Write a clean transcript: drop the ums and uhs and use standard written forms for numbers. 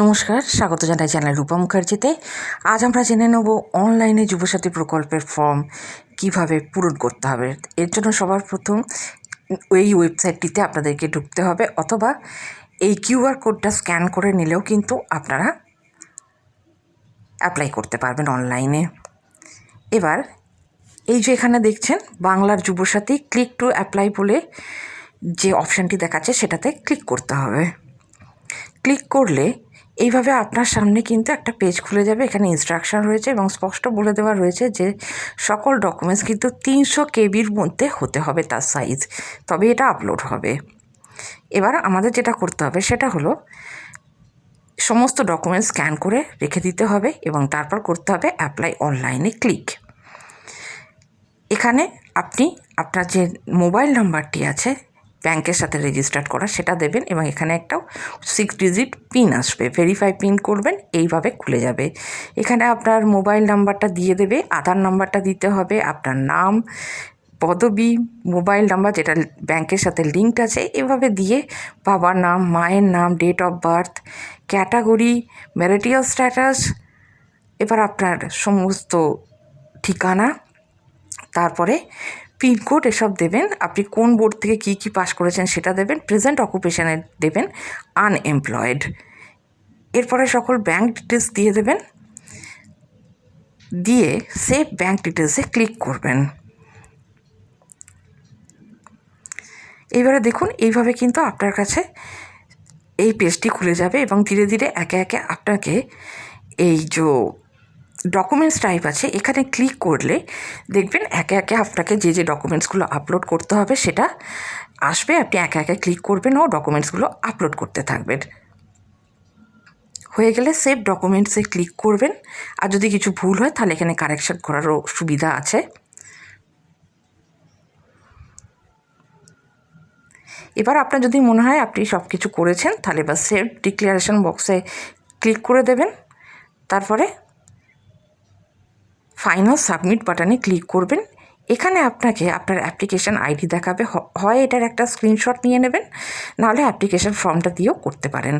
নমস্কার, স্বাগত জানাই চ্যানেল রূপা মুখার্জিতে। আজ আমরা জেনে নেব অনলাইনে যুবসাথী প্রকল্পের ফর্ম কিভাবে পূরণ করতে হবে। এর জন্য সবার প্রথম এই ওয়েবসাইটটিতে আপনাদেরকে ঢুকতে হবে, অথবা এই কিউআর কোডটা স্ক্যান করে নিলেও কিন্তু আপনারা অ্যাপ্লাই করতে পারবেন অনলাইনে। এবার এই যে এখানে দেখছেন বাংলার যুবসাথী ক্লিক টু অ্যাপ্লাই বলে যে অপশানটি দেখাচ্ছে সেটাতে ক্লিক করতে হবে। ক্লিক করলে এইভাবে আপনার সামনে কিন্তু একটা পেজ খুলে যাবে। এখানে ইনস্ট্রাকশান রয়েছে এবং স্পষ্ট বলে দেওয়া রয়েছে যে সকল ডকুমেন্টস কিন্তু 300 কেবির মধ্যে হতে হবে তার সাইজ, তবে এটা আপলোড হবে। এবার আমাদের যেটা করতে হবে সেটা হলো সমস্ত ডকুমেন্টস স্ক্যান করে রেখে দিতে হবে এবং তারপর করতে হবে অ্যাপ্লাই অনলাইনে ক্লিক। এখানে আপনি আপনার যে মোবাইল নাম্বারটি আছে ব্যাংকের সাথে রেজিস্টার্ড করা সেটা দেবেন এবং এখানে একটা 6 ডিজিট পিন আসবে, ভেরিফাই পিন করবেন, এইভাবে খুলে যাবে। এখানে আপনার মোবাইল নাম্বারটা দিয়ে দেবে, আধার নাম্বারটা দিতে হবে, আপনার নাম, পদবি, মোবাইল নাম্বার যেটা ব্যাংকের সাথে লিঙ্কড আছে এভাবে দিয়ে বাবার নাম, মায়ের নাম, date of birth, category, marital status, এবার আপনার সমস্ত ঠিকানা, তারপরে পিনকোড এসব দেবেন। আপনি কোন বোর্ড থেকে কী পাস করেছেন সেটা দেবেন। প্রেজেন্ট অকুপেশানে দেবেন আনএমপ্লয়েড। এরপরে সকল ব্যাঙ্ক ডিটেলস দিয়ে দেবেন, দিয়ে সেভ ব্যাঙ্ক ডিটেলসে ক্লিক করবেন। এইবারে দেখুন এইভাবে কিন্তু আপনার কাছে এই পেজটি খুলে যাবে এবং ধীরে ধীরে একে একে আপনাকে এই যে ডকুমেন্টস টাইপ আছে এখানে ক্লিক করলে দেখবেন একে একে আপনাকে যে যে ডকুমেন্টসগুলো আপলোড করতে হবে সেটা আসবে। আপনি একে একে ক্লিক করবেন ও ডকুমেন্টসগুলো আপলোড করতে থাকবেন। হয়ে গেলে সেভ ডকুমেন্টসে ক্লিক করবেন, আর যদি কিছু ভুল হয় তাহলে এখানে কারেকশন করারও সুবিধা আছে। এবার আপনার যদি মনে হয় আপনি সব কিছু করেছেন তাহলে বা সেভ ডিক্লারেশন বক্সে ক্লিক করে দেবেন, তারপরে ফাইনাল সাবমিট বাটনে ক্লিক করবেন। এখানে আপনাকে আপনার অ্যাপ্লিকেশান আইডি দেখাবে, হয় এটার একটা স্ক্রিনশট নিয়ে নেবেন, নাহলে অ্যাপ্লিকেশান ফর্মটা দিয়েও করতে পারেন।